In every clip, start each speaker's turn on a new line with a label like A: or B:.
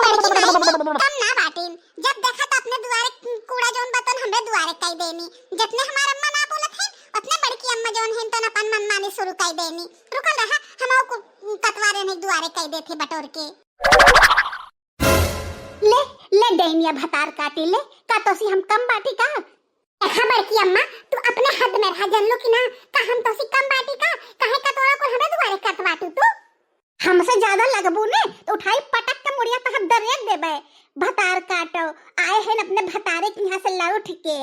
A: बड़की माई कम ना बाटिन। जब देखा तो अपने दुआरे कूड़ा जोन बतन हमरे दुआरे कई देनी। जितने हमार अम्मा ना बोलत है उतने बड़की अम्मा जोन है तो अपन मनमानी शुरू कई देनी। रुकल रहा हम कतवारे ने दुआरे कई देथे बटोर के। ले ले दैनिया भतार काटी ले का तोसी हम कम बाटी का। खबर की अम्मा तू अपने हद में रह जन लो कि ना का हम तोसी कम बाटी का काहे कतवारा को हमें दुआरे कटवाटू तू। हमसे ज्यादा लगबू ने तो उठाई पटक के मुड़िया तो हम दरेक देबे। भतार काटो आए हैं अपने भतारे के यहाँ से लौट के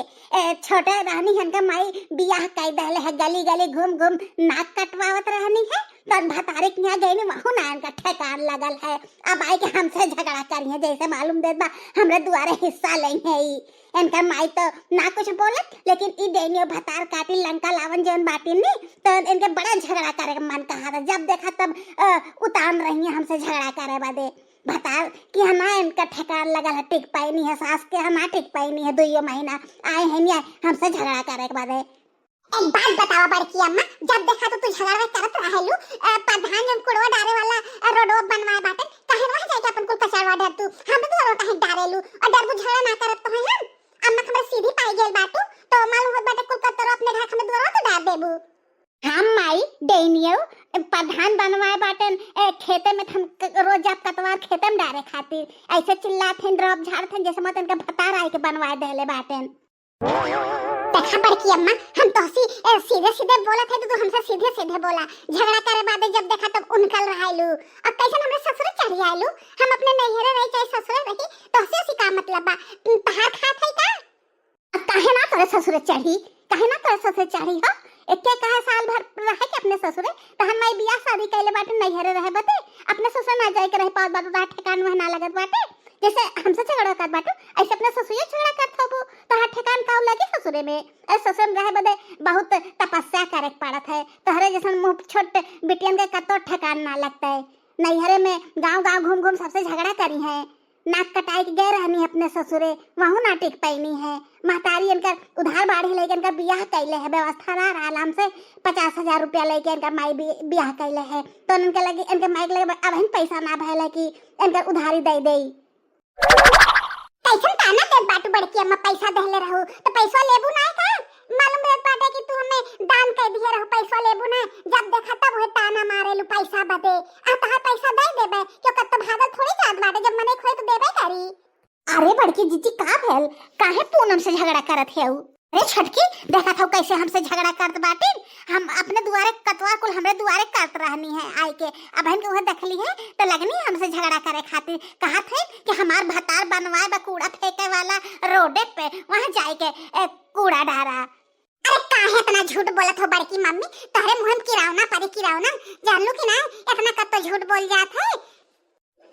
A: छोटे रहनी हन का माई बियाह कई दहले है गली गली घूम घूम नाक कटवावत रहनी है तो भतारे के यहाँ गई वहाँ ना इनका ठेकान लगल है। अब आए के हमसे झगड़ा करी है जैसे मालूम देत बा हमरे दुआरे हिस्सा लें है इनका माई तो ना कुछ बोलत लेकिन ई देनियो भतार काटी लंका लावन जौन बाटी नी तो इनके बड़ा झगड़ा करे का मन कहा था। जब देखा तब उतान रही है हमसे झगड़ा करे बादे भतार कि हना इनका ठेकान लगल है टिक पाई नहीं है सास के हना टिक पाई नहीं है 2 महीना आए हैं नहीं हमसे झगड़ा करे के बादे। एक बात बतावा बड़की अम्मा जब देखा तो तू झगड़ा करत रहलू प्रधान जन कुड़वा डारे वाला रोडो बनवाए बाटे काहे वहां जाके अपन को कचरवा डर तू हम तो रोड काहे डारेलू और डर बुझड़ा ना करत तो है हम अम्मा खबर सीधी पाई गेल बाटू तो मालूम होत बाटे कुल कतरो अपने घर में दुआरा तो डार देबू। हम माई डेनियो प्रधान बनवाए बाटन खेते में हम रोज जब कतवार खेते में डारे खातिर ऐसे चिल्लात हैं ड्रॉप झाड़त हैं जैसे मत इनका भतार आए के बनवाए देले बाटन। देखा बड़की अम्मा हम तो सीधे सीधे बोला थे तो तू हमसे सीधे सीधे बोला झगड़ा करे बाद जब देखा तब उनकल रहलू अब कैसे हमरे ससुर चढ़ी आलू हम अपने नैहरे रही चाहे ससुर रही तो से का मतलब बा तहार खात है का। अब काहे ना तोरे ससुर चढ़ी काहे ना तोरे ससुर चढ़ी हो एके कहा साल भर रहे के अपने ससुरे तो हम माई बियाह शादी कैले बाटे नैहरे रहे बते अपने ससुर ना जाए के रहे पास बात ता ठेकान में ना लगत बाटे जैसे हमसे झगड़ा कर बाटू ऐसे अपने ससुर झगड़ा करत होबो तोहर ठेकान काउ लगे ससुरे में ए ससुर रहे बदे बहुत तपस्या करे पड़त है तोहरे जैसन मुंह छोट बिटियन के कतो ठेकान ना लगता है। नैहरे में गांव-गांव घूम-घूम सबसे झगड़ा करी है नाक कटाई के गए रहनी अपने ससुरे वहाँ ना टिक पैनी है महतारी इनका उधार बाढ़ी लेके इनका बियाह कैले है व्यवस्था ना रहा हमसे 50,000 रुपया लेके इनका माई बियाह कैले है तो इनके लगे इनके माई के लगे अब पैसा ना भैले कि इनका उधारी दे दे कैसन ताना दे बाटू बड़की अम्मा पैसा देले रहू तो पैसा लेबू ना का मालूम रहत बाटे कि तू हमें दान कर दिए रहू पैसा लेबू ना जब देखा तब वो ताना मारेलू पैसा बदे आ तहार पैसा दे देबे क्यों कत्तो भागल थोड़ी जात बाटे जब मने खोए तो देबे करी। अरे बड़की जीजी का भेल काहे पूनम से झगड़ा करत है अरे छटकी देखा था कैसे हमसे झगड़ा करत बाटे हम अपने दुआरे कतवा कुल हमरे दुआरे करत रहनी है आई के अब हम के देखली है तो लगनी हमसे झगड़ा करे खातिर कहा थे कि हमार भतार बनवाए बा कूड़ा फेंके वाला रोडे पे वहां जाए के कूड़ा डारा। अरे काहे इतना झूठ बोलत हो बड़की मम्मी तोहरे मुंह में किरावना परे किरावना जान लो कि ना इतना कत्तो झूठ बोल जात है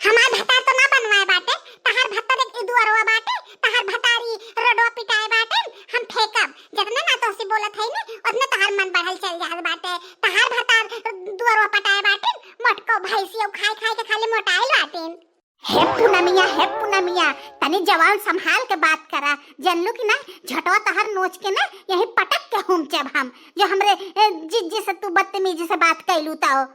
A: हमार भतार तो ना बनवाए बाटे तहार भतार एक दुआरवा बाटे तहार भतारी रोडवा पिटाए बाटे हम फेंकब जितना ना तोसी बोलत है ने उतना तहार मन बढ़ल चल जात बाटे तहार भतार दुआरवा पटाए बाटे मटको भैंसियो खाए खाए के खाली मोटाइल बाटे। हे पूनमिया तनी जवान संभाल के बात करा जनलू कि ना झटवा तहार नोच के ना यही पटक के हम जब हम जो हमरे जिज्जी से तू बदतमीजी से बात कैलू ताओ।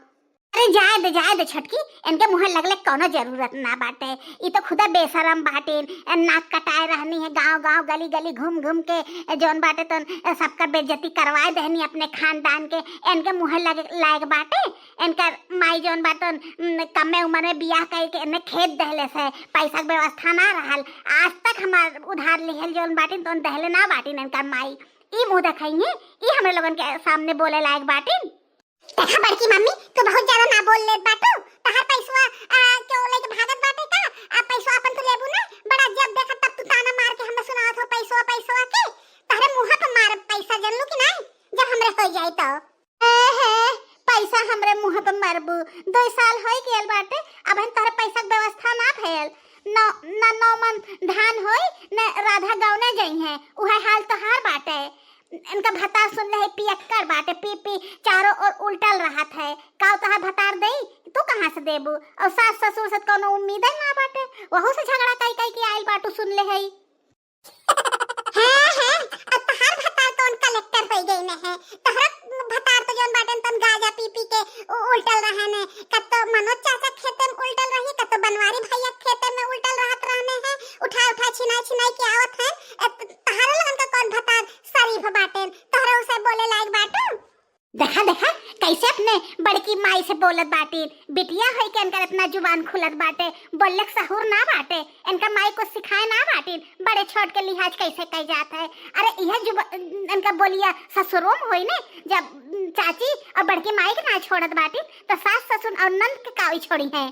A: अरे जाए दे छटकी इनके मुँह लगले कोनो जरूरत ना बाटे ये तो खुदा बेशरम बाटे नाक कटाए रहनी है गांव-गांव गली-गली घूम-घूम के जौन बाटे तो सबका बेइज्जती करवाए देनी अपने खानदान के इनके मुँह लायक बाटे इनका माई जौन बाटे कमे उम्र में बियाह करके इन्हें खेत दहले से पैसा के व्यवस्था ना रहल आज तक हमार उधार लिहल जौन बाटे तो दहले ना बाटे इनका माई ई मुँह दिखाइए ई हमरे लोगन के सामने बोले लायक बाटे। देखा बड़की मम्मी तू बहुत ज्यादा ना बोल ले बाटू तहार पैसा क्यों लेके भागत बाटे का पैसा अपन तो लेबू ना बड़ा जब देखा तब तू ताना मार के हमें सुनावत हो पैसा के तहरे मुंह पे मार पैसा जनलू कि नहीं जब हमरे हो जाई तो पैसा हमरे मुंह पे मारबू 2 साल होई गेल बाटे अब हम तहरे पैसा के व्यवस्था ना भइल नौ मन धान होई न राधा गाँव न गई है उहे हाल तहार बाटे इनका भतार सुन ले पियक्कर बाटे पी चारों ओर उल्टल रहत है काव तहार भतार देई तू कहां से देबू और सास ससुर से कोनो उम्मीद ना बाटे वहू से झगड़ा कई की आइल बाटू सुन ले है हां अब तहार भतार कौन कलेक्टर हो गई ने है तहरा भतार तो जोन बाटन तन गाजा पी के उल्टल रहे ने कत्तो मनोज चाचा खेते में उल्टल रही कत्तो बनवारी भैया खेते में उल्टल छिनाई के आवत है तहारा लगन का कौन भतार शरीफ बाटे तहरा उसे बोले लायक बाटू देखा देखा कैसे अपने बड़की माई से बोलत बाटी बिटिया है के इनका इतना जुबान खुलत बाटे बोलक सहूर ना बाटे इनका माई को सिखाए ना बाटी बड़े छोट के लिहाज कैसे कह जाता है अरे यह इनका बोलिया ससुरों में होई ने जब चाची और बड़की माई के ना छोड़त बाटी तो सास ससुर और नंद के काई छोड़ी है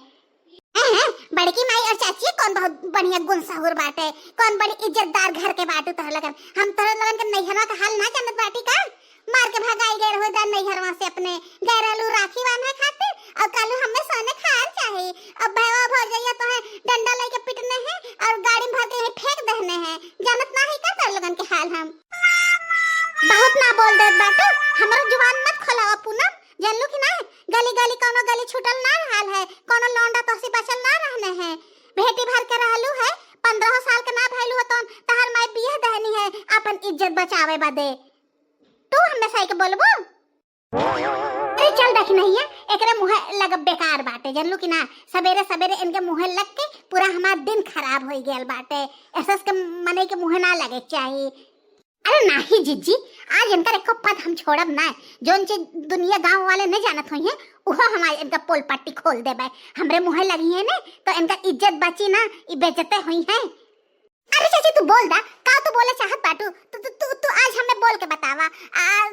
A: बड़की माई और चाची कौन बहुत बढ़िया गुण सहूर बाटे कौन बड़ी इज्जतदार घर के बाटू तोहर लगन हम तोहर लगन के नैहरवा का हाल ना जानत बाटी का मार के भगाई गए हो जा नैहरवा से अपने गैरलू राखी बांधे खातिर और कालू हमें सोने खार चाहे अब भैया भौजैया तो है डंडा लेके पिटने हैं और गाड़ी में भर के फेंक देने हैं जानत ना है का तोहर लगन के हाल हम बहुत ना बोल देत बाटू हमरो जुबान मत खोलावा पूनम जानलू कि ना गली गली कोनो गली छूटल ना रहल है कोनो लौंडा तो से बचल ना रहने हैं भेटी भर के रहलू है 15 साल के ना भइलू हो तो तहर माई बियाह दहनी है अपन इज्जत बचावे बदे तू हमें सही के बोलबो अरे चल देख नहीं है एकरे मुंह लग बेकार बाटे जानलू कि ना सवेरे सवेरे इनके मुंह लग के पूरा हमार दिन खराब हो गेल बाटे एसस के मने के मुंह ना लगे चाहिए अरे नाही जिज्जी आज इनका एक पद हम छोड़ब ना जोन चीज दुनिया गांव वाले नहीं जानत हुई है वो हमारे इनका पोल पट्टी खोल देबे हमरे मुंह लगी है ने तो इनका इज्जत बची ना ई बेइज्जते हुई है अरे चाची तू बोल दा का तू बोले चाहत बाटू तू आज हमें बोल के बतावा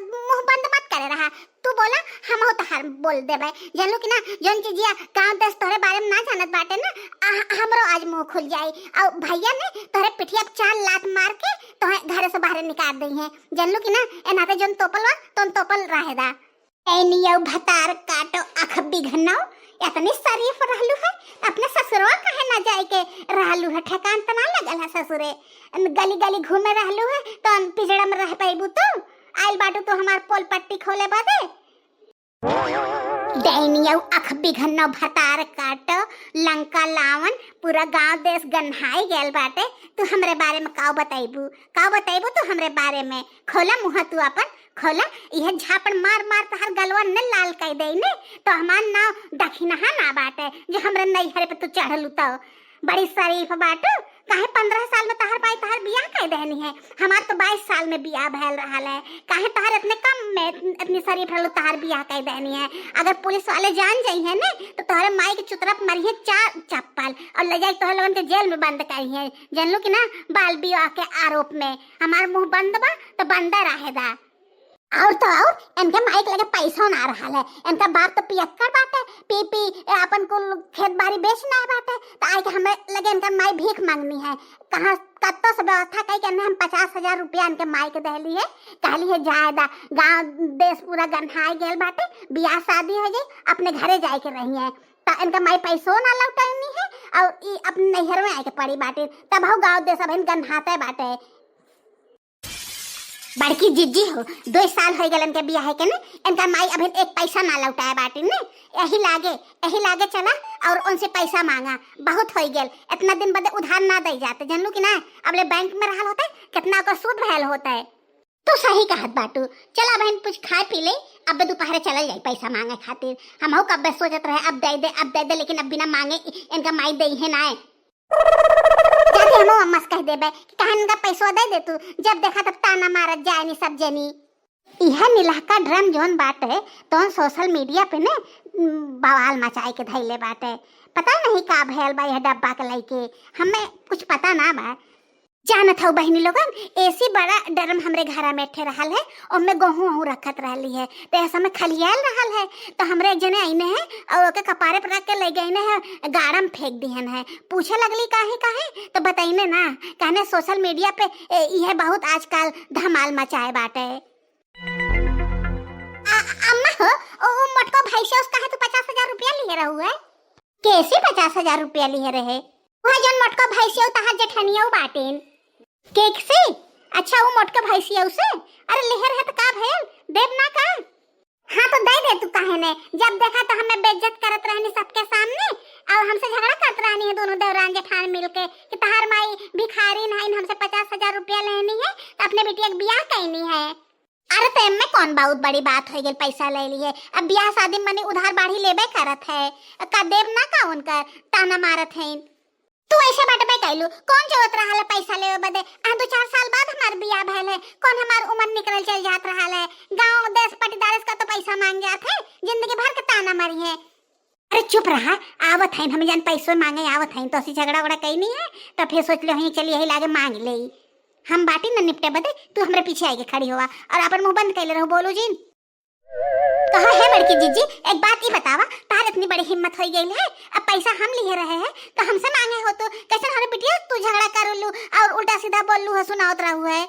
A: मुंह बंद मत करे रहा तू बोला हम हो तहार बोल देबे जानलू कि ना जोन चीजिया गांव देश तोरे बारे में ना जानत बाटे ना हमरो आज मुंह खुल जाई और भैया ने तोरे पिठिया पे 4 लात मार के तोहे घर से बाहर निकाल दई है जानलू कि ना एनाते जोन तोपलवा तोन तोपल रहेदा एनियो भतार काटो अख बिघनाओ इतनी शरीफ रहलू है अपने ससुरवा कहे ना जाए के रहलू है ठेकान त ना लगल है ससुरे गली गली घूमे रहलू है तो पिजड़ा में रह पाइबू तो आइल बाटू तो हमार पोल पट्टी खोले बदे दैनियो अख बिघन्नो भतार काटो लंका लावन पूरा गांव देश गन्हाई गेल बाटे तू हमरे बारे में का बताइबू तू हमरे बारे में खोला मुंह तू अपन खोला यह झापड़ मार मार तहर गलवा न लाल कई दे ने तो हमार नाव दखिनहा ना बाटे जो हमरे नैहरे पे तू चढ़लू तो बड़ी शरीफ बाटू काहे 15 साल में तहर पाई तहर बियाह कई देनी है हमार तो 22 साल में बियाह भैल रहल है काहे तहर इतने कम में इतनी शरीफ रहलू तहर बियाह कई देनी है अगर पुलिस वाले जान जाई है ने तो तोहरे माई के चुतरप मरिए 4 चप्पल और ले जाई तोहर लोगन के जेल में बंद करी है जानलू कि ना बाल विवाह के आरोप में हमार मुंह बंद बा तो बंद रहेगा और तो और इनके माइक लगे पैसा ना रहा है इनका बाप तो पियक्कर बाटे पी पी अपन को खेत बाड़ी बेचना है बाटे तो आई के हमें लगे इनका माई भीख मांगनी है कहाँ कत्तो से व्यवस्था कही के हम 50,000 रुपया इनके माई के दहली है कहली है जायदा गांव देश पूरा गन्हाई गेल बाटे बियाह शादी हो जाए अपने घरे जाए के रही है तो इनका माई पैसों ना लौटानी है और ई अपने नैहर में आए के पड़ी बाटे तब हो गाँव देश अब गन्हाते बाटे बड़की जिज्जी हो 2 साल हो गए इनके बियाह के ने इनका माई अभी एक पैसा ना लौटाया बाटी ने यही लागे चला और उनसे पैसा मांगा बहुत हो गए इतना दिन बदे उधार ना दे जाते जानलू कि ना अबले बैंक में रहल होता है कितना का सूद भयल होता है तो सही कहत बाटू चला बहन कुछ खाए पी ले अब दोपहर चल जाए पैसा मांगे खातिर हम हो कब सोचत रहे अब दे दे लेकिन अब बिना मांगे इनका माई दे है ना जाके हम अम्मा से कह देबे कि कहन का पैसा दे तू जब देखा तब ताना मारत जाए नी सब जनी यह नीलहका ड्रम जोन बाटे तो सोशल मीडिया पे ने बवाल मचाए के धैले बाटे पता नहीं का भयल बा यह डब्बा के लेके हमें कुछ पता ना बा जानत हो बहनी लोगन ऐसी बड़ा डरम हमरे घर में ठे रहल है और मैं गेहूं रखत रहली है तो ऐसा में खलियाल रहल है तो हमरे एक जने आईने हैं और ओके कपारे पर रख के ले गए हैं गाड़म फेंक दिहन है पूछे लगली काहे तो बताइने ना कहने सोशल मीडिया पे यह बहुत आजकल धमाल मचाए बाटे अम्मा हो ओ मटको भाई से उसका है तो 50,000 रुपया लिए रहू है कैसे 50,000 रुपया लिए रहे वहाँ जन मटको भाई से तहां जेठनिया बाटेन केक से अच्छा वो मोटका भैंसिया उसे अरे लेहर है तो का भैल देव ना का हाँ तो दे तू काहे ने जब देखा तो हमें बेइज्जत करत रहनी सबके सामने और हमसे झगड़ा करत रहनी है दोनों देवरान जेठान मिलके कि तहार माई भिखारी नहीं हमसे 50,000 रुपया लेनी है तो अपने बेटिया के ब्याह कहनी है अरे तो में कौन बहुत बड़ी बात हो गई पैसा ले लिए अब ब्याह शादी मने उधार बाढ़ी लेबे करत है का देव ना का उनका ताना मारत है तू पैसा बांटबे कैलू, कौन जरूरत रहल पैसा लेवे बदे? 2-4 साल बाद हमार बियाह भइल है, कौन हमार उम्र निकल चल जात रहल है। गांव देश पटीदार का तो पैसा मांग जात है, जिंदगी भर के ताना मारी है। अरे चुप रहा, आवत है हम जान पैसों मांगे आवत है, तो ऐसी झगड़ा वगड़ा कहीं नहीं है। तो फिर सोच ले वहीं चलिए यही लागे मांग ले, हम बाटी न निपटे बदे तू हमरे पीछे आके खड़ी हुआ और अपन मुंह बंद कैले रहो। बोलो जी कहा है बड़की जीजी, एक बात ही बतावा, तार इतनी बड़ी हिम्मत हो गई है, अब पैसा हम लिए रहे हैं तो हमसे मांगे हो तो कैसे? हमारे बिटिया तू झगड़ा कर लू और उल्टा सीधा बोल लू है, सुनावत रहू है।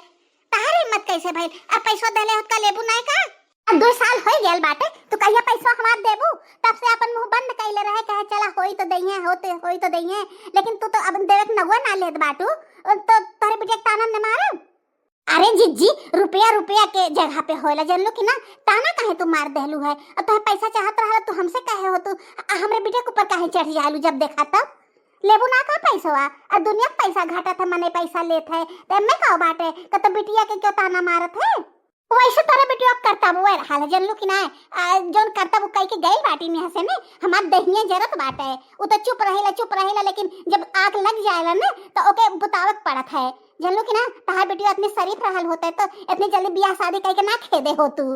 A: तार हिम्मत कैसे भाई? अब पैसा दले होत का लेबू नहीं का? अब 2 साल हो गेल बाटे, तू कहिया पैसा हमार देबू? तब से अपन मुंह बंद कैले रहे, कहे चला होई तो दइए, होई तो दइए, लेकिन तू तो अब देवे के नगवा ना लेत बाटू, तो तारे बिटिया ताना न मारे। अरे जीजी रुपया के जगह पे होला जन लो कि ना, ताना काहे तू मार देलू है? और तू पैसा चाहत रहा तू हमसे कहे हो, तू हमरे बेटे के ऊपर काहे चढ़ जालू? जब देखा तब लेबू ना का पैसा, और दुनिया पैसा घाटा था मने पैसा लेत है, तो मैं का बाटे तो बिटिया के क्यों ताना मारत है? वैसे तारे बेटिया करता वो हाल जन लो कि ना, जोन करता वो कह के गई बाटी में हसे ने हमार दहिया जरत बाटे, वो तो चुप रहेला, लेकिन जब आग लग जाएगा ना तो ओके बुतावत पड़त है। जन लो कि ना तार बेटिया इतनी शरीफ रहल होते तो इतनी जल्दी बियाह शादी करके ना खेदे हो तू।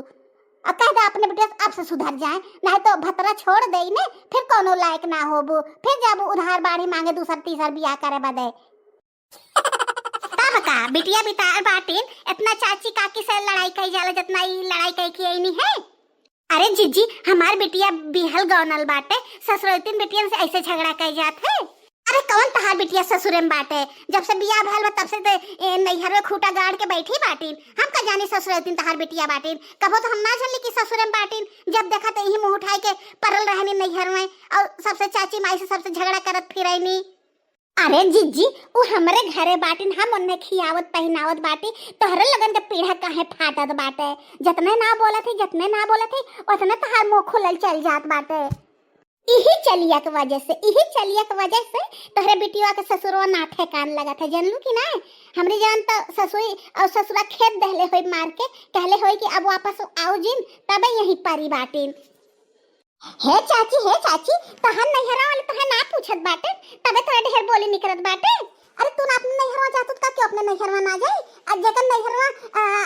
A: अब कह दे अपने बेटिया अब से सुधर जाए, नहीं तो भतरा छोड़ दे ने, फिर कोनो लायक ना होबू, फिर जाबू उधार बाड़ी मांगे दूसर तीसर बियाह करे बदे। का बिटिया बितार बाटिन इतना चाची काकी से लड़ाई कई जाला जितना ई लड़ाई कई की नहीं है। अरे जीजी हमार बिटिया बिहल गौनल बाटे, ससुरतिन बिटियन से ऐसे झगड़ा कई जात है। अरे कौन तहार बिटिया ससुरे में बाटे? जब से बियाह भइल बा तब से नैहर में खूटा गाड़ के बैठी बाटिन, हम का जानी ससुरतिन तहार बिटिया बाटिन। कबो तो हम ना जानली कि ससुरे में बाटिन, जब देखा तो यही मुंह उठाए के परल रहनी नैहर में और सबसे चाची माई से सबसे झगड़ा करत फिरैनी। अरे जीजी वो हमरे घरे बाटिन, हम उन्हें खियावत पहनावत बाटी, तोहरे लगन के पीढ़ा काहे फाटत बाटे? जितने ना बोला थी उतने तहार मुंह खुलल चल जात बाटे। यही चलिया के वजह से तोहरे बिटिया के ससुरवा ना ठेकान लगा था, जानलू कि ना? हमरे जान तो ससुई और ससुरा खेत दहले होई मार के, कहले होई कि अब वापस आओ जिन, तबे यही पारी बाटिन। हे चाची तहन नैहरा वाले तहन ना पूछत बाटे, तबे तोरे ढेर बोली निकलत बाटे। अरे तू ना अपने नैहरवा जातुत का क्यों अपने नैहरवा ना जाई? आज जेकर नैहरवा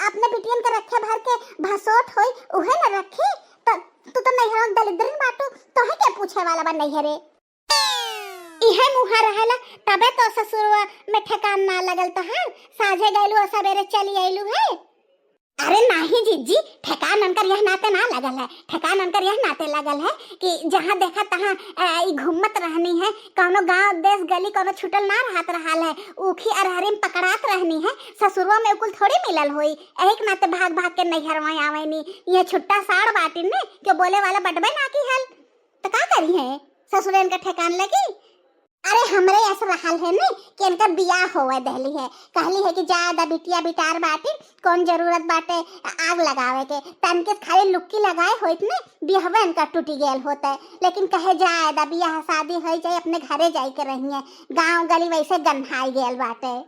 A: अपने बिटियन के रखे भर के भसोट होई उहे ना रखी, तो तू तो नैहरवा दलिद्रन बाटू, तोहे के पूछे वाला बा नैहरे? इहे मुहा रहला तबे तो ससुरवा में ठेकान ना लगल तहन, साझे गइलू और सवेरे चली आइलू है। अरे नहीं जीजी ठेकान अंकर यह नाते ना लगल है, ठेकान अंकर यह नाते लगल है कि जहाँ देखा तहाँ घूमत रहनी है, कोनो गांव देश गली कोनो छुटल ना रहत रहल है, ऊखी अरहरी में पकड़ात रहनी है। ससुरवा में उकुल थोड़ी मिलल होई, एक नाते भाग भाग के नैहरवा आवेनी। ये छुट्टा साड़ बाटिन ने क्यों बोले वाला बटबे ना की हल, तो का करी है ससुरन का ठेकान लगी? अरे हमरे ऐसा रहल है ने कि इनका बियाह होवे दहली है, कहली है कि ज्यादा बिटिया बिटार बाटी, कौन जरूरत बाटे आग लगावे के, तन के खाली लुक्की लगाए होइत ने बियाहवा इनका टूटी गेल होता, लेकिन कहे ज्यादा बियाह शादी हो जाए अपने घरे जाई के रहिए, गांव गली वैसे गंधाई गेल बाटे।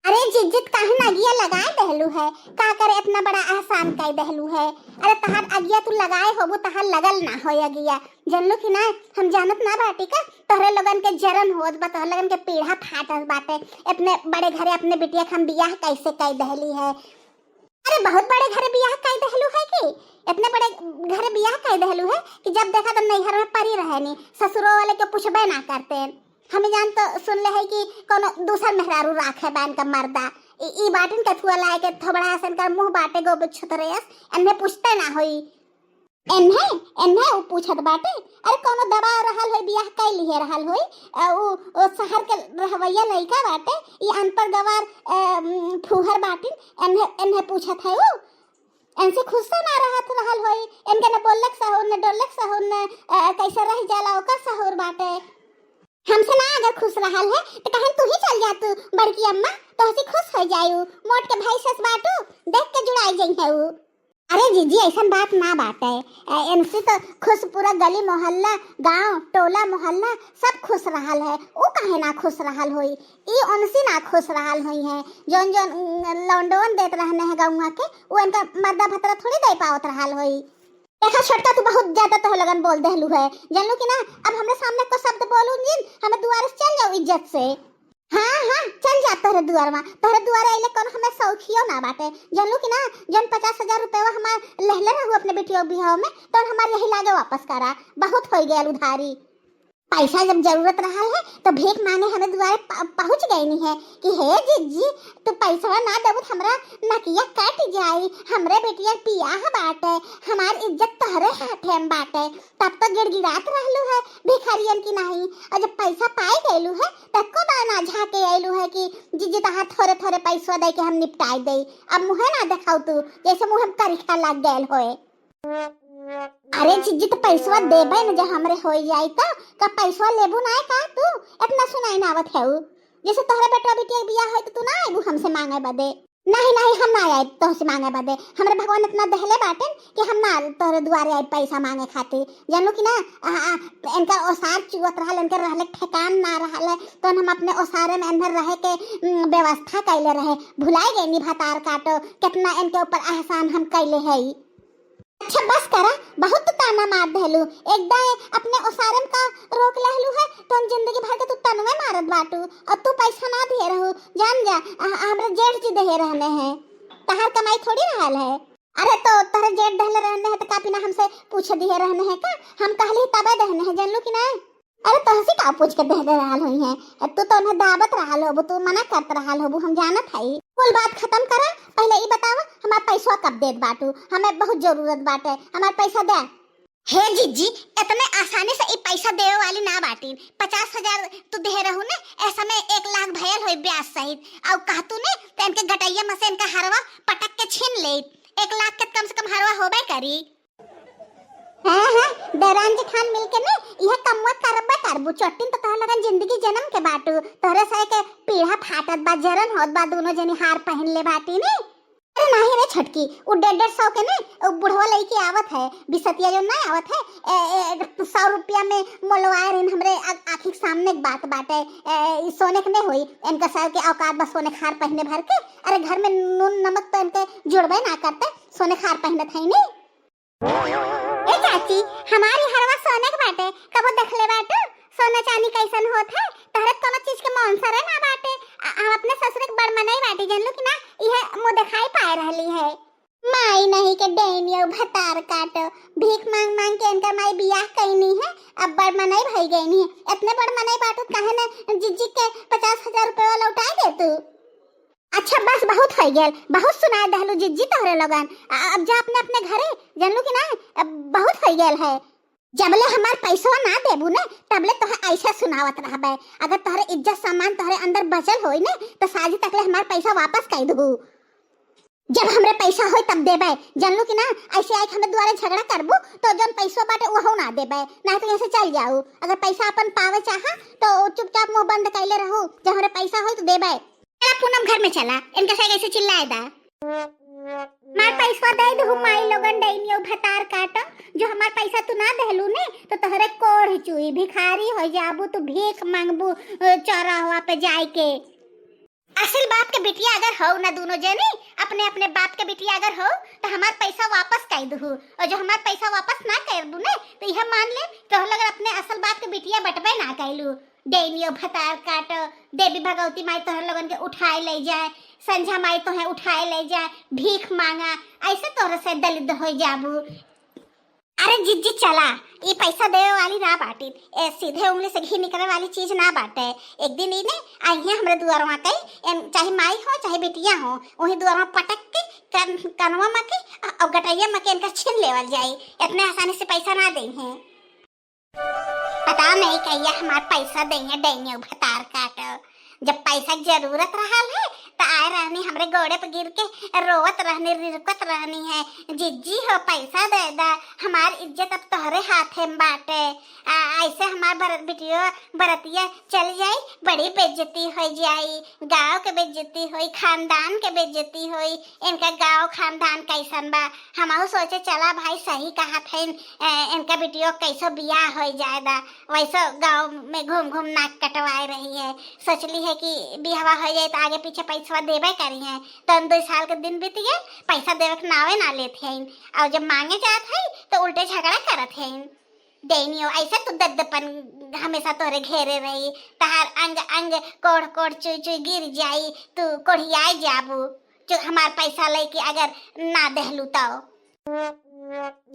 A: अरे जिज्जत काहे नागिया लगाए दहलू है, का करे इतना बड़ा एहसान कई दहलू है? अरे तहार अगिया तू लगाए होबू तहार लगल ना हो अगिया, जानलू कि ना? हम जानत ना बाटी का तोहरे लोगन के जरन होत बा, तोहरे लोगन के पीढ़ा फाटल बाटे, इतने बड़े घरे अपने बिटिया के हम बियाह कैसे कई दहली है? अरे बहुत बड़े घरे बियाह कई दहलू है कि इतने बड़े घरे बियाह कई दहलू है कि जब देखा तो नैहर में परी रहनी, ससुरो वाले के पूछबे ना करते। हमें जान तो सुन ले है कि कोनो दूसर मेहरारू राखे बैन का मर्दा, ई बाटिन के थुआ लाए के थोबड़ा सन कर मुंह बाटे गो छतरेस, एन्ने पूछते ना होई, एन्ने वो पूछत बाटे। अरे कोनो दबा रहल होई बियाह कई लिए रहल होई, ओ शहर के रहवैया लइका बाटे, ई अनपढ़ गवार फुहर बाटिन, एन्ने पूछत है वो, इनसे खुश से ना रहल होई, इनके न बोलक सहुर न डोलक सहुर न कैसे रह जाला ओकर सहुर बाटे। हमसे ना अगर खुश रहल है तो कहन तू ही चल जा, तू बड़की अम्मा तो हसी खुश हो जायू, मोट के भाई सस बाटू देख के जुड़ाई जई है वो। अरे जीजी ऐसा बात ना बाटे, इनसे तो खुश पूरा गली मोहल्ला गांव टोला मोहल्ला सब खुश रहल है, वो काहे ना खुश रहल होई? ई उनसी ना खुश रहल होई है, जोन जोन लौंडवन देत रहने है गाँव के, वो इनका मर्दा भतरा थोड़ी दे पावत रहल होई। देखा छोटका तू बहुत ज्यादा तो लगन बोल दहलू है, जानलू कि ना? अब हमरे सामने को शब्द बोलूं जिन हमें दुआरे से चल जाओ इज्जत से। हाँ चल जा तोहरे दुआर आइले कौन हमें सौखियो ना बाटे। जानलू कि ना जन 50,000 रुपया हमार लहले रहू अपने बेटियों बिहाव में तो हमार यही लागे वापस करा। बहुत हो गया उधारी। पैसा जब जरूरत रहा है तो भीख मांगे हमें द्वारे पहुंच गई नहीं है कि हे जीजी तो पैसा ना देबू हमरा नकिया कट जाई। हमरे बेटिया पियाह बाटे हमार इज्जत तोहरे हाथे में बाटे। तब तो गिड़गिड़ात रहलू है भिखारियन की नहीं। और जब पैसा पाए गएलू है तब को दाना झाके आइलू है कि जीजी तहां थोड़े थोड़े पैसा दे के हम निपटाई दे। अब मुहे ना देखाऊ तू जैसे मुहे करिखा लग गएल होए। अरे जीजी तो पैसा देबे न जब हमरे हो जाई त का पैसा लेबू ना का तू इतना सुनाई ना आवत है। जैसे तोहरे बेटा बेटी बियाह है तो तू ना आइबू हमसे मांगे बदे। नहीं नहीं हम ना आए तोहसे मांगे बदे। हमरे भगवान इतना दहले बाटे कि हम ना तोहरे दुआरे आए पैसा मांगे खातिर। जानू कि ना इनका औसार चुवत रहल इनके रहले ठिकान ना रहल तो हम अपने औसारे में अंदर रहे के व्यवस्था कैले रहे। भुलाए गए निभातार काटो कितना इनके ऊपर एहसान हम कैले है। अच्छा बस करा बहुत तो ताना मार देलू एकदम अपने ओसारम का रोक लहलू है तो हम जिंदगी भर के तू तनवे मारत बाटू और तू पैसा ना दे रहू। जान जा हमरे जेठ जी दे रहने हैं तहार कमाई थोड़ी रहल है। अरे तो तहरे जेठ दहले रहने हैं तो का बिना हमसे पूछ दिए रहने हैं का हम कहली तबे दहने हैं। जानलू कि ना अरे तहसी का पूछ के दे रहल होई है तू तो उन्हें दावत रहल हो तू मना करत रहल हो हम जानत हई। कुल बात खत्म करा पहले ई बतावा हमार पैसा कब देत बाटू हमें बहुत जरूरत बाटे हमार पैसा दे। हे जीजी इतने आसानी से ई पैसा देवे वाली ना बाटी। 50,000 तू दे रहू ने ऐसा में 1 लाख भयल होई ब्याज सहित और कहतू ने तो इनके गटैया में से इनका हरवा पटक के छीन ले 1 लाख के कम से कम हरवा होबे करी। हाँ देरान जी खान मिलके ने यह कमवा करबे करबू चट्टिन तो तोहर लगन जिंदगी जन्म के बाटू तोहरे से के पीढ़ा फाटत बा जरन होत बा दोनों जनी हार पहन ले बाटी ने। अरे नहीं रे छटकी वो 150 के ने बुढ़वा लइके आवत है बिसतिया जो ना आवत है 100 रुपया में मोलवाए रिन हमरे आँखी सामने की बात बाटे। सोने के ने होई इनका सर के औकात बस सोने खार पहने भर के। अरे घर में नून नमक तो इनके जुड़बे ना करते सोने खार पहनत है नहीं। ए चाची हमारी हरवा सोने के बाटे कबो देखले बाटे सोना चांदी कैसन होत है तहरे कोनो चीज के मौनसर ना बाटे। हम अपने ससुर के बड़ मनई बाटे जानलू कि ना यह मुंह दिखाई पाए रहली है। माई नहीं के डेनियो भतार काटो भीख मांग मांग के इनका माई बियाह कईनी है अब बड़ मनई भई गईनी है। इतने बड़ मनई बाटू काहे ने जिज्जी के 50,000 रुपया लौटाए दे तू। अच्छा बस बहुत हो गया बहुत सुनाए दहलू जिज्जी तोहरे लगन अब जा अपने अपने घरे जानलू कि ना बहुत हो गया है। जबले हमार पैसा ना देबू ने तबले तोहे ऐसा सुनावत रहबे। अगर तोहरे इज्जत सम्मान तोहरे अंदर बचल होई ने तो साजी तकले हमार पैसा वापस कर देबू। जब हमरे पैसा होई तब देबे जानलू कि ना ऐसे आई हमें द्वारा झगड़ा करबू तो जन पैसा बाटे वहू ना देबे ना तो ऐसे चल जाऊ। अगर पैसा अपन पावे चाहा तो चुपचाप मुंह बंद कैले रहू जब हमरे पैसा होई तो देबे। चला पूनम घर में चला इनका से कैसे चिल्लाए दा मार पैसा दे दू माई लोगन डेनियो भतार काटो जो हमार पैसा तू ना देलू ने तो तोहरे कोढ़ चुई भिखारी हो जाबू तू भीख मांगबू चौराहा पे जाए के। असल बाप के बिटिया अगर हो ना दोनों जने अपने अपने बाप के बिटिया अगर हो तो हमार पैसा वापस कर दू और जो हमार पैसा वापस ना कर दू ने तो यह मान ले तो लगर अपने असल बाप के बिटिया बटबे ना कैलू। डेनियो भतार काटो देवी भगवती माई तोहर लोगन के उठाए ले जाए संझा माई तोहे उठाए ले जाए भीख मांगा ऐसे तोहर से दलित हो जाबू। अरे जिज्जी चला ये पैसा देवे वाली ना बाटी सीधे उंगली से घी निकलने वाली चीज ना बाटे। एक दिन इने आई है हमरे दुआर में कई चाहे माई हो चाहे बेटिया हो वही दुआर में पटक के कनवा में के और गटैया में के इनका छीन लेवल जाए। इतने आसानी से पैसा ना दे हैं पता नहीं कहिया हमार पैसा देंगे डेनियो भतार काटो। जब पैसा की जरूरत रहा है तो आए रहनी हमरे गोड़े पे गिर के रोवत रहनी रिरकत रहनी है जिज्जी हो पैसा दे दा हमार इज्जत अब तोहरे हाथे में बाटे। ऐसे हमार बिटिया बरतिया चल जाई बड़ी बेइज्जती हो जाई गांव के बेइज्जती होई खानदान के बेइज्जती होई। इनका गांव खानदान कैसन बा हम सोचे चला भाई सही कहा थे इनका बिटिया कैसो बियाह हो जाएगा वैसे गांव में घूम घूम नाक कटवाए रही है। सोचली है कि बिहवा हो जाए तो आगे पीछे पैसा देवे करी है तो 2 साल के दिन बीत गए पैसा देवे के नावे ना लेते हैं और जब मांगे जाते हैं तो उल्टे झगड़ा करते हैं।
B: देनियो ऐसे तो दद्दपन हमेशा तोरे घेरे रही, तहार अंग अंग कोड़ कोड़ चुई चुई गिर जाई, तू कोढ़ियाई जाबू जो हमार पैसा लेके अगर ना दहलू तो।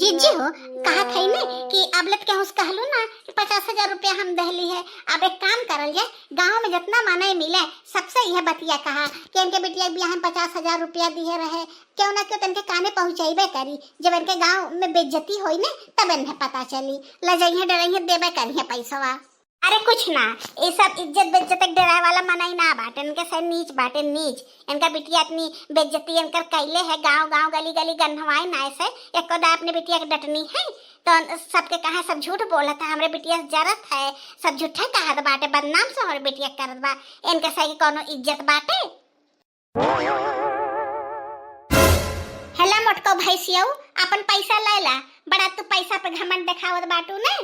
B: जीजी हो कहा थई ने कि अबलत के हुस कहलू ना कि 50,000 रुपया हम दहली है। अब एक काम करल जाए, गांव में जितना माने मिले सबसे यह बतिया कहा कि इनके बिटिया बियाह में 50,000 रुपया दिए रहे, क्यों ना क्यों तनके काने पहुंचाइबे करी। जब इनके गांव में बेइज्जती होई ने तब इन्हें पता चली, लजइहे डरइहे देबे करिए पैसा। अरे कुछ ना, ये सब इज्जत बेइज्जत डराए वाला मनाई ना बाटे, इनके से नीच बाटे नीच। इनका बिटिया अपनी बेइज्जती इनकर कैले है, गांव गांव गली गली गंधवाई ना से एक कोदा अपने बिटिया के डटनी है तो सबके कहा सब झूठ बोलत है, हमरे बिटिया जरत है, सब झूठे कहत बाटे, बदनाम से हमरे बिटिया करत बा, इनके से कोनो इज्जत बाटे। हेला मोटको भैसियो अपन पैसा ले ला, बड़ा तू पैसा पे घमंड दिखावत बाटू ने।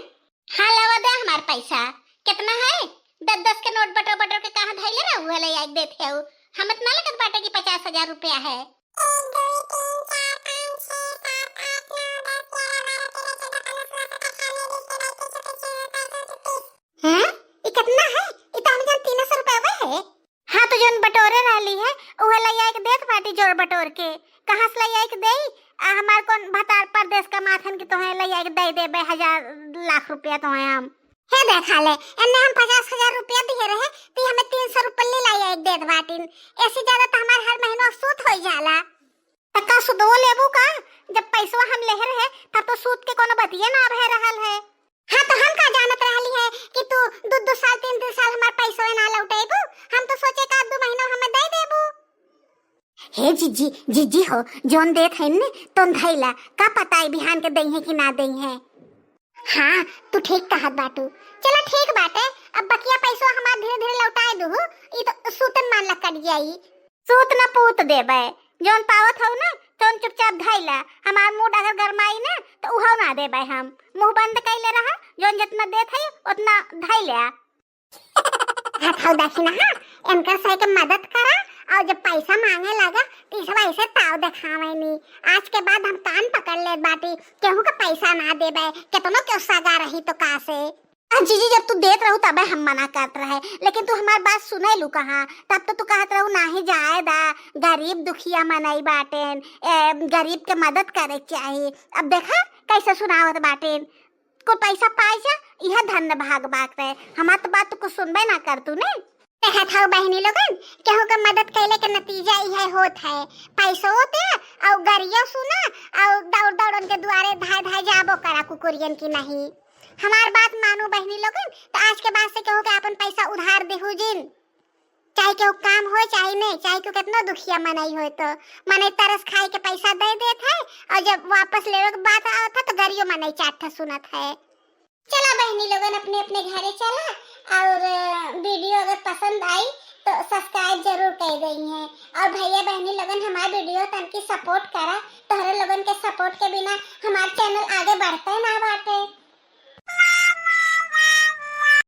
B: हाँ लवा दे हमार पैसा, कितना है? 10-10 के नोट बटो बटो के कहां धइले रहू हले याद देथे हो, हम इतना लगत बाटे कि 50,000 रुपया है। 1 2 3 4 5 6 7 8 9 10 11 12 13 14 15 16 17 18 19 20 हैं? ये कितना है? ये तो हम जन 300 रुपया है। हां तो जन बटोरे रहली है ओहे लइया के देत बाटी जोड़ बटोर के, कहां से लइया के देई? हमार कौन भतार परदेश का माथन की तो है लइया के दे देबे 1000 लाख रुपया तो है हम। हे देखा ले एने हम 50,000 रुपया दिए रहे तो हमें 300 रुपया ले लाया एक देत बाटिन, ऐसे ज्यादा तो हमार हर महीना सूद हो जाला। तका सुदो लेबू का? जब पैसा हम ले रहे तब तो सूद के कोनो बतिये ना रह रहल है। हां तो हम का जानत रहली है कि तू 2-2 साल 3-3 साल हमार पैसा ना लौटेबू, हम तो सोचे का 2 महीना हमें दे देबू। हे जीजी जीजी हो जोन देत है ने तुम धैला का पता है बिहान के दई है कि ना दई है। हाँ तू ठीक कहत बाटू, चलो ठीक बाटे, अब बकिया पैसा हमार धीरे धीरे लौटाए दू, ई तो सूतन मान ला कट जाई। सूत न पूत देबे, जोन पावत हो ना तोन चुपचाप धैला, हमार मूड अगर गरमाई ना तो उहो ना देबे, हम मुंह बंद कैले रहा, जोन जितना देत है उतना धैला। हाथ देखी ना इनका सही के मदद करा, और जब पैसा मांगे लगा तो इस वैसे ताव दिखावे नहीं। आज के बाद हम कान पकड़ ले बाटी, केहू का पैसा ना देबे, कितनो क्यों सगा रही तो का से। जीजी जब तू देत रहू तबे हम मना करत रहे, लेकिन तू हमार बात सुने लू कहाँ, तब तो तू कहत रहू नाही जाए दा, गरीब दुखिया मनई बाटेन, गरीब के मदद करे चाहिए। अब देखा कैसे सुनावत बाटेन, को पैसा पाई जा यह धन्य भाग बाटे, हमार तो बात को सुनबे ना कर तू ने। कहत हौ बहनी लोगन केहू का मदद कैले के नतीजा यह होत है, पैसा होते और गरिया सुना और दौड़ दौड़ उनके द्वारे धाय धाय जाबो करा कुकुरियन की नहीं। हमार बात मानो बहनी लोगन, तो आज के बाद से केहू के अपन पैसा उधार देहु जिन, चाहे केहू काम हो चाहे नहीं, चाहे केहू कितना दुखिया मनई हो तो मने तरस खाए के पैसा दे देत है, और जब वापस लेवे के बात आवत है तो गरियो मनई चाट सुनत है। चला बहनी लोगन अपने अपने घरे चला, और वीडियो अगर पसंद आई तो सब्सक्राइब जरूर कर गई हैं, और भैया बहनी लोगन हमारे वीडियो तन की सपोर्ट करा, तोहरे लोगन के सपोर्ट के बिना हमारा चैनल आगे बढ़ता ना बाटे।